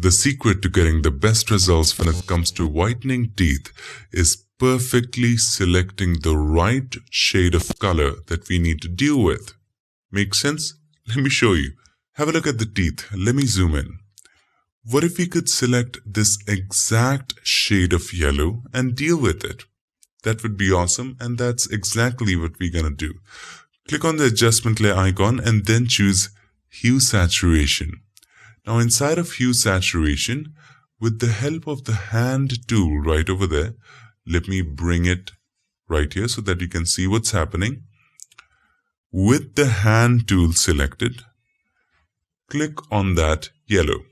The secret to getting the best results when it comes to whitening teeth is perfectly selecting the right shade of color that we need to deal with. Make sense? Let me show you. Have a look at the teeth. Let me zoom in. What if we could select this exact shade of yellow and deal with it? That would be awesome, and that's exactly what we're gonna do. Click on the adjustment layer icon and then choose Hue Saturation. Now inside of Hue Saturation, with the help of the hand tool right over there, let me bring it right here so that you can see what's happening. With the hand tool selected, click on that yellow.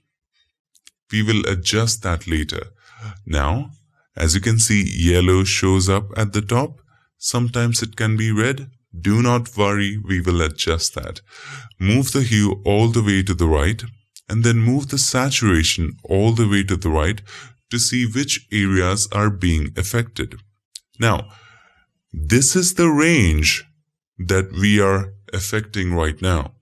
We will adjust that later. Now, as you can see, yellow shows up at the top. Sometimes it can be red. Do not worry, we will adjust that. Move the hue all the way to the right and then move the saturation all the way to the right to see which areas are being affected. Now, this is the range that we are affecting right now.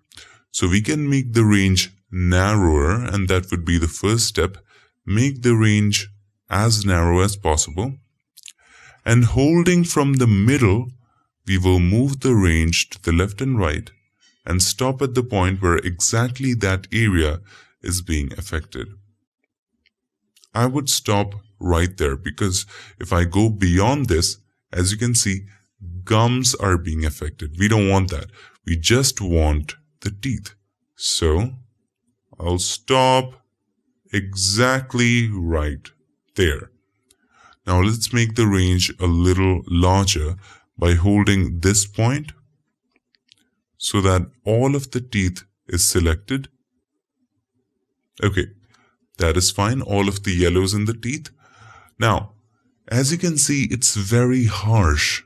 So we can make the range narrower, and that would be the first step. Make the range as narrow as possible. And holding from the middle, we will move the range to the left and right and stop at the point where exactly that area is being affected. I would stop right there because if I go beyond this, as you can see, gums are being affected. We don't want that. We just want the teeth. So I'll stop exactly right there. Now let's make the range a little larger by holding this point so that all of the teeth is selected. Okay, that is fine. All of the yellows in the teeth. Now, as you can see, it's very harsh,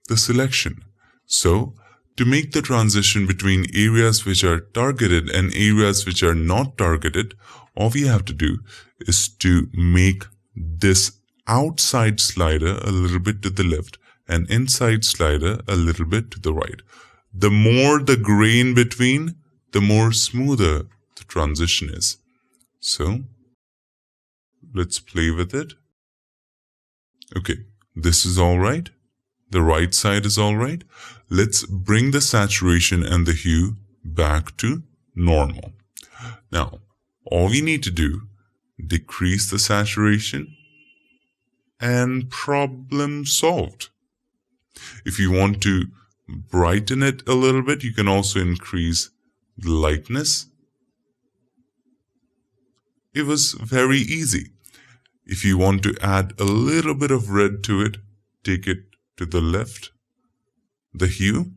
the selection. So, to make the transition between areas which are targeted and areas which are not targeted, all we have to do is to make this outside slider a little bit to the left and inside slider a little bit to the right. The more the gray in between, the more smoother the transition is. So, let's play with it. Okay, this is all right. The right side is all right. Let's bring the saturation and the hue back to normal. Now, all we need to do, decrease the saturation and problem solved. If you want to brighten it a little bit, you can also increase the lightness. It was very easy. If you want to add a little bit of red to it, take it to the left, the hue,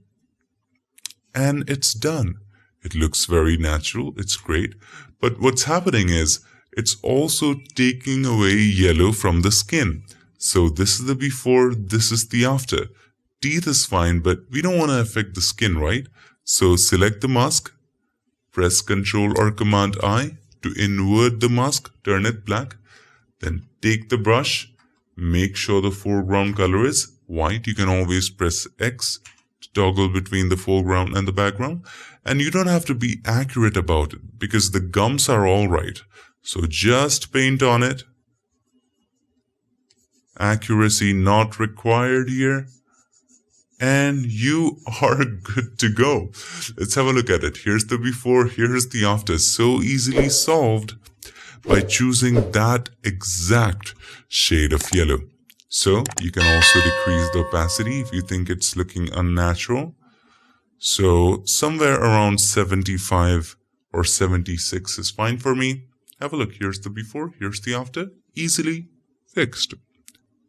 and it's done. It looks very natural. It's great. But what's happening is it's also taking away yellow from the skin. So this is the before, this is the after. Teeth is fine, but we don't want to affect the skin, right? So select the mask, press Ctrl or Command I to invert the mask, turn it black. Then take the brush, make sure the foreground color is white. You can always press X to toggle between the foreground and the background. And you don't have to be accurate about it because the gums are all right. So just paint on it. Accuracy not required here. And you are good to go. Let's have a look at it. Here's the before, here's the after. So easily solved by choosing that exact shade of yellow. So you can also decrease the opacity if you think it's looking unnatural. So somewhere around 75 or 76 is fine for me. Have a look. Here's the before, here's the after. Easily fixed.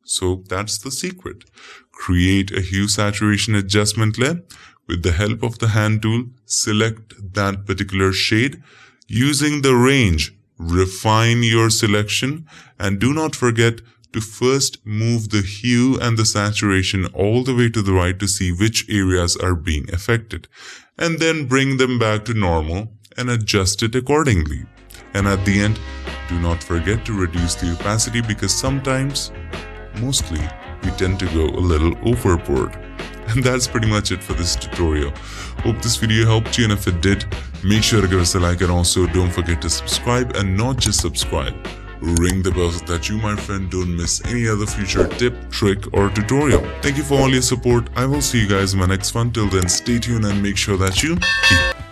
So that's the secret. Create a hue saturation adjustment layer. With the help of the hand tool, select that particular shade. Using the range, refine your selection, and do not forget to first move the hue and the saturation all the way to the right to see which areas are being affected, and then bring them back to normal and adjust it accordingly. And at the end, do not forget to reduce the opacity because sometimes, mostly, we tend to go a little overboard. And that's pretty much it for this tutorial. Hope this video helped you, and if it did, make sure to give us a like, and also don't forget to subscribe, and not just subscribe. Ring the bell so that you, my friend, don't miss any other future tip, trick or tutorial. Thank you for all your support. I will see you guys in my next one. Till then, stay tuned and make sure that you keep